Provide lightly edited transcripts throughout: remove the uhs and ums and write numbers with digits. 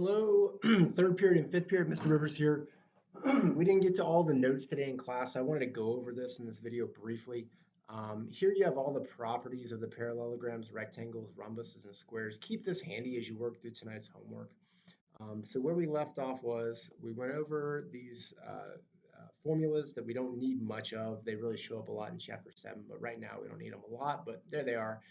Hello, third period and fifth period, Mr. Rivers here. We didn't get to all the notes today in class. I wanted to go over this in this video briefly. Here you have all the properties of the parallelograms, rectangles, rhombuses, and squares. Keep this handy as you work through tonight's homework. So where we left off was we went over these formulas that we don't need much of. They really show up a lot in chapter 7, but right now we don't need them a lot, but there they are.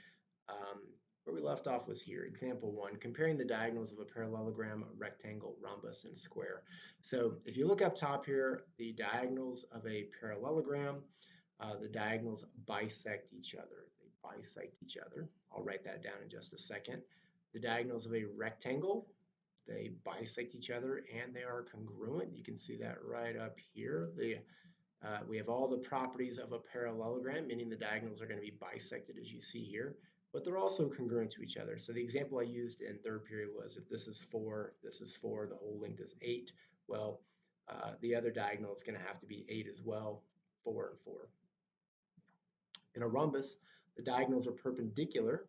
Um, where we left off was here. Example 1, comparing the diagonals of a parallelogram, a rectangle, rhombus, and square. So if you look up top here, the diagonals of a parallelogram, the diagonals bisect each other. They bisect each other. I'll write that down in just a second. The diagonals of a rectangle, they bisect each other and they are congruent. You can see that right up here. We have all the properties of a parallelogram, meaning the diagonals are going to be bisected as you see here, but they're also congruent to each other. So the example I used in third period was if this is 4, the whole length is 8. Well, the other diagonal is going to have to be 8 as well, 4 and 4. In a rhombus, the diagonals are perpendicular.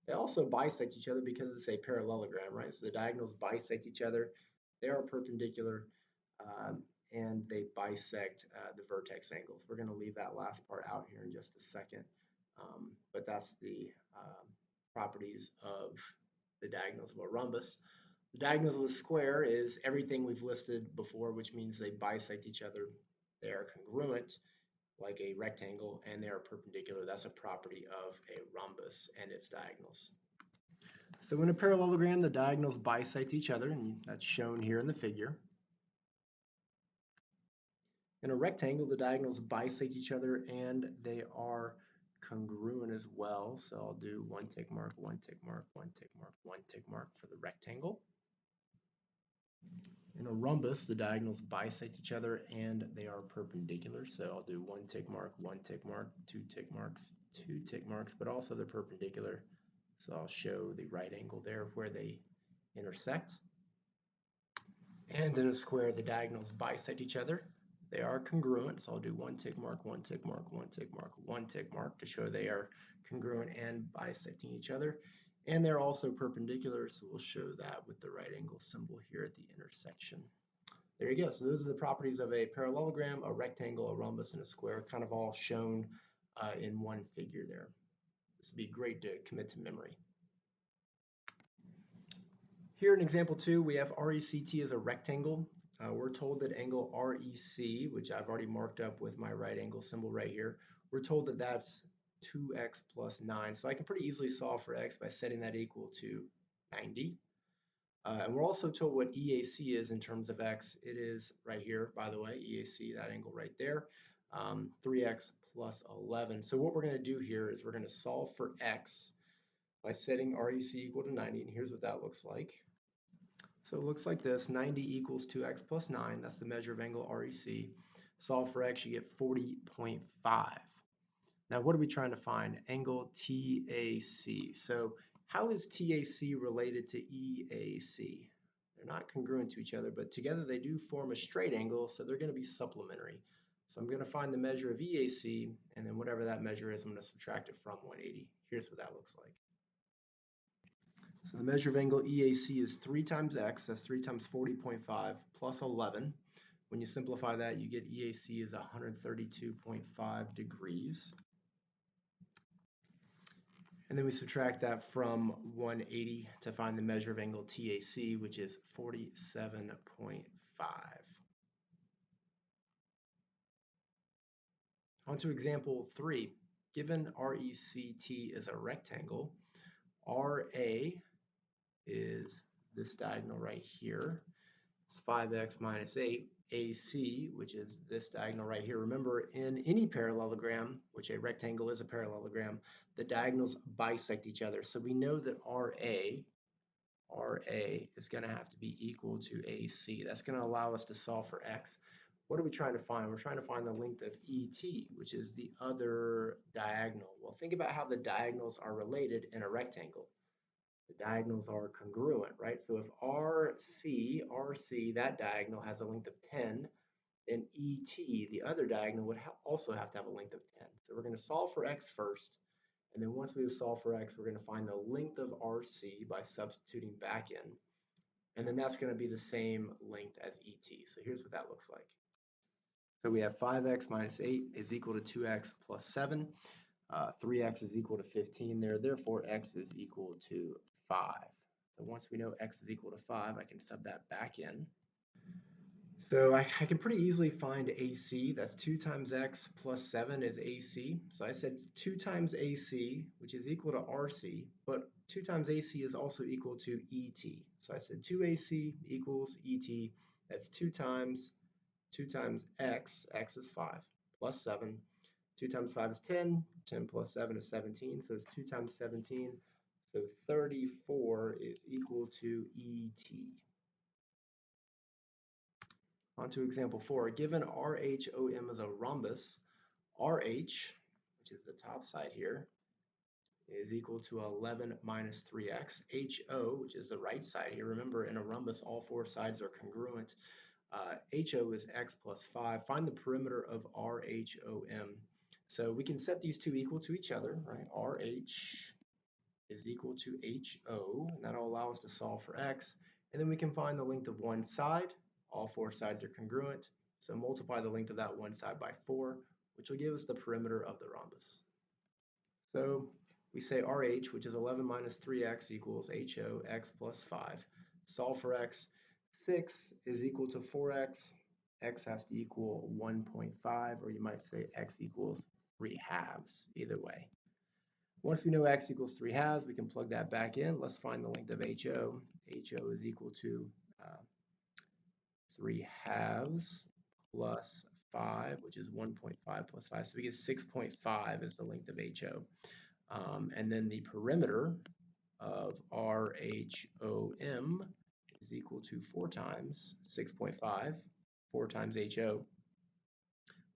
They also bisect each other because it's a parallelogram, right? So the diagonals bisect each other. They are perpendicular. And they bisect the vertex angles. We're going to leave that last part out here in just a second, but that's the properties of the diagonals of a rhombus. The diagonals of a square is everything we've listed before, which means they bisect each other. They are congruent like a rectangle, and they are perpendicular. That's a property of a rhombus and its diagonals. So in a parallelogram, the diagonals bisect each other, and that's shown here in the figure. In a rectangle, the diagonals bisect each other and they are congruent as well. So I'll do one tick mark, one tick mark, one tick mark, one tick mark for the rectangle. In a rhombus, the diagonals bisect each other and they are perpendicular. So I'll do one tick mark, two tick marks, two tick marks, but also they're perpendicular. So I'll show the right angle there where they intersect. And in a square, the diagonals bisect each other. They are congruent, so I'll do one tick mark, one tick mark, one tick mark, one tick mark to show they are congruent and bisecting each other. And they're also perpendicular, so we'll show that with the right angle symbol here at the intersection. There you go. So those are the properties of a parallelogram, a rectangle, a rhombus, and a square, kind of all shown in one figure there. This would be great to commit to memory. Here in example 2, we have RECT as a rectangle. We're told that angle REC, which I've already marked up with my right angle symbol right here, we're told that that's 2x plus 9. So I can pretty easily solve for x by setting that equal to 90. And we're also told what EAC is in terms of x. It is right here, by the way, EAC, that angle right there, 3x plus 11. So what we're going to do here is we're going to solve for x by setting REC equal to 90, and here's what that looks like. So it looks like this, 90 equals 2x plus 9. That's the measure of angle REC. Solve for x, you get 40.5. Now, what are we trying to find? Angle TAC. So how is TAC related to EAC? They're not congruent to each other, but together they do form a straight angle, so they're going to be supplementary. So I'm going to find the measure of EAC, and then whatever that measure is, I'm going to subtract it from 180. Here's what that looks like. So the measure of angle EAC is 3 times x, that's 3 times 40.5 plus 11. When you simplify that, you get EAC is 132.5 degrees. And then we subtract that from 180 to find the measure of angle TAC, which is 47.5. On to example 3. Given RECT is a rectangle, RA is this diagonal right here. It's 5x minus 8. AC, which is this diagonal right here. Remember, in any parallelogram, which a rectangle is a parallelogram, the diagonals bisect each other. So we know that RA is going to have to be equal to AC. That's going to allow us to solve for x. What are we trying to find? We're trying to find the length of ET, which is the other diagonal. Well, think about how the diagonals are related in a rectangle. The diagonals are congruent, right? So if RC, that diagonal has a length of 10, then ET, the other diagonal, would also have to have a length of 10. So we're going to solve for x first, and then once we've solved for x, we're going to find the length of RC by substituting back in. And then that's going to be the same length as ET. So here's what that looks like. So we have 5x minus 8 is equal to 2x plus 7. 3x is equal to 15 there. Therefore, x is equal to 5. So once we know x is equal to 5, I can sub that back in. So I can pretty easily find AC. That's 2 times x plus 7 is AC. So I said 2 times AC, which is equal to RC, but 2 times AC is also equal to ET. So I said 2AC equals ET. That's 2 times x is 5, plus 7. 2 times 5 is 10. 10 plus 7 is 17. So it's 2 times 17. So 34 is equal to ET. On to example 4. Given RHOM is a rhombus, RH, which is the top side here, is equal to 11 minus 3x. HO, which is the right side here. Remember, in a rhombus, all four sides are congruent. HO is x plus 5. Find the perimeter of RHOM. So we can set these two equal to each other, right? RH is equal to HO, and that'll allow us to solve for x. And then we can find the length of one side. All four sides are congruent. So multiply the length of that one side by 4, which will give us the perimeter of the rhombus. So we say RH, which is 11 minus 3x equals HO, x plus 5. Solve for x. 6 is equal to 4x. X has to equal 1.5, or you might say x equals 3 halves, either way. Once we know x equals 3 halves, we can plug that back in. Let's find the length of HO. HO is equal to 3 halves plus 5, which is 1.5 plus 5. So we get 6.5 is the length of HO. And then the perimeter of RHOM is equal to 4 times 6.5, 4 times HO,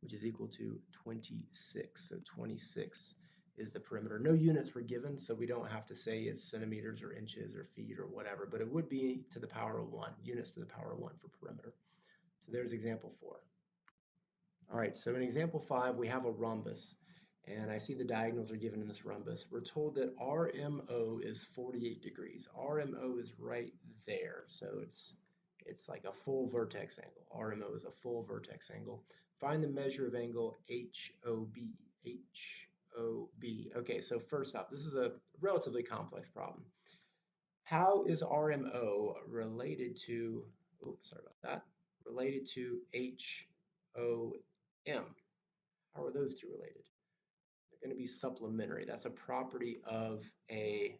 which is equal to 26. So 26 is the perimeter. No units were given, so we don't have to say it's centimeters or inches or feet or whatever, but it would be to the power of 1, units to the power of 1 for perimeter. So there's example 4. All right, so in example 5, we have a rhombus, and I see the diagonals are given in this rhombus. We're told that RMO is 48 degrees. RMO is right there, so it's like a full vertex angle. RMO is a full vertex angle. Find the measure of angle HOB. HOB. Okay, so first off, this is a relatively complex problem. How is RMO related to, oops, sorry about that, related to HOM? How are those two related? They're going to be supplementary. That's a property of a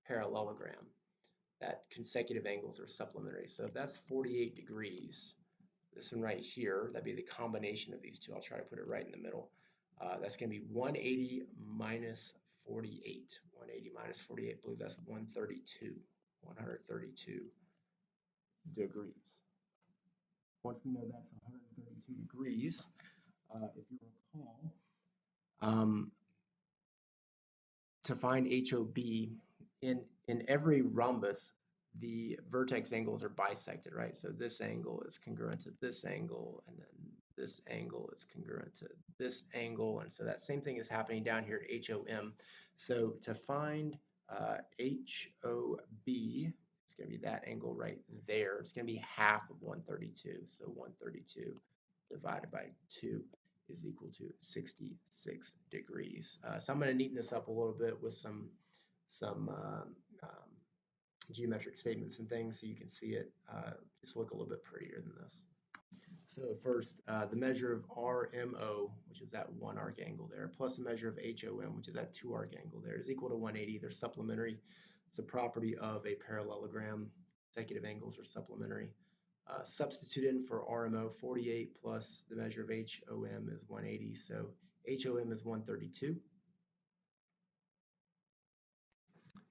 parallelogram, that consecutive angles are supplementary. So if that's 48 degrees, this one right here, that'd be the combination of these two. I'll try to put it right in the middle. That's going to be 180 minus 48. 180 minus 48, I believe that's 132. 132 degrees. Once we know that's 132 degrees, if you recall, to find HOB, in every rhombus, the vertex angles are bisected, right? So this angle is congruent to this angle, and then this angle is congruent to this angle, and so that same thing is happening down here at HOM. So to find HOB, it's going to be that angle right there. It's going to be half of 132. So 132 divided by 2 is equal to 66 degrees. So I'm going to neaten this up a little bit with some geometric statements and things so you can see it just look a little bit prettier than this. So first, the measure of RMO, which is that 1 arc angle there, plus the measure of HOM, which is that 2 arc angle there, is equal to 180. They're supplementary. It's a property of a parallelogram. Consecutive angles are supplementary. Substitute in for RMO, 48 plus the measure of HOM is 180. So HOM is 132.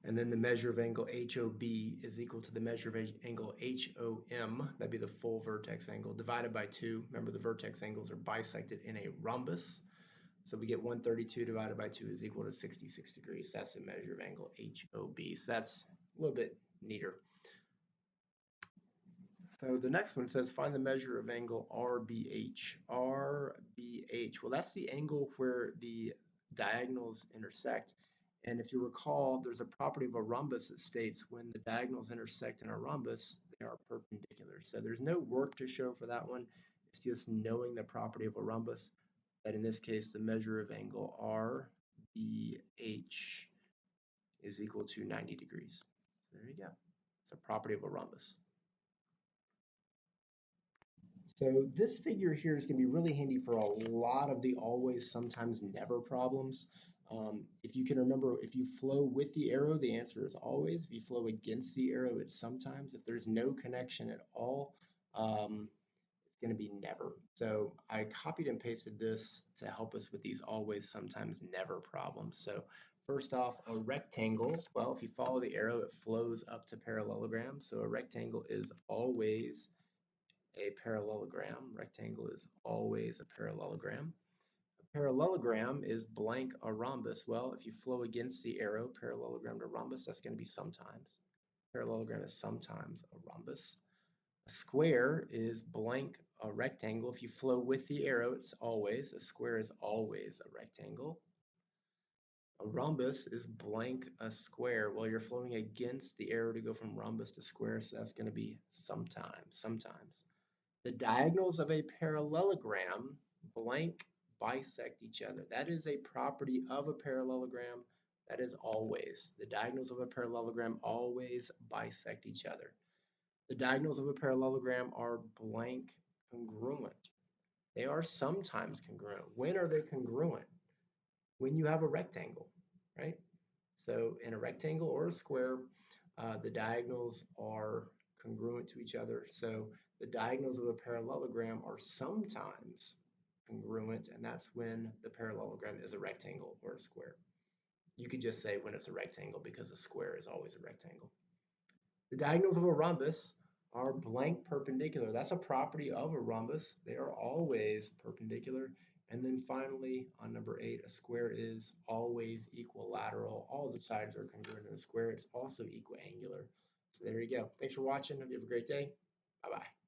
And then the measure of angle HOB is equal to the measure of angle HOM, that'd be the full vertex angle, divided by 2. Remember, the vertex angles are bisected in a rhombus. So we get 132 divided by 2 is equal to 66 degrees. That's the measure of angle HOB. So that's a little bit neater. So the next one says find the measure of angle RBH. RBH, well, that's the angle where the diagonals intersect. And if you recall, there's a property of a rhombus that states when the diagonals intersect in a rhombus, they are perpendicular. So there's no work to show for that one. It's just knowing the property of a rhombus, that in this case, the measure of angle RBH is equal to 90 degrees. So there you go. It's a property of a rhombus. So this figure here is going to be really handy for a lot of the always, sometimes, never problems. If you can remember, if you flow with the arrow, the answer is always. If you flow against the arrow, it's sometimes. If there's no connection at all, it's going to be never. So I copied and pasted this to help us with these always, sometimes, never problems. So first off, a rectangle, well, if you follow the arrow, it flows up to parallelogram. So a rectangle is always a parallelogram. Rectangle is always a parallelogram. A parallelogram is blank a rhombus. Well, if you flow against the arrow, parallelogram to rhombus, that's going to be sometimes. Parallelogram is sometimes a rhombus. A square is blank a rectangle. If you flow with the arrow, it's always. A square is always a rectangle. A rhombus is blank a square. Well, you're flowing against the arrow to go from rhombus to square, so that's going to be sometimes. The diagonals of a parallelogram blank bisect each other. That is a property of a parallelogram. That is always. The diagonals of a parallelogram always bisect each other. The diagonals of a parallelogram are blank congruent. They are sometimes congruent. When are they congruent? When you have a rectangle, right? So in a rectangle or a square, the diagonals are congruent to each other. So the diagonals of a parallelogram are sometimes congruent, and that's when the parallelogram is a rectangle or a square. You could just say when it's a rectangle because a square is always a rectangle. The diagonals of a rhombus are blank perpendicular. That's a property of a rhombus. They are always perpendicular. And then finally, on number 8, a square is always equilateral. All the sides are congruent in a square. It's also equiangular. So there you go. Thanks for watching. Hope you have a great day. Bye-bye.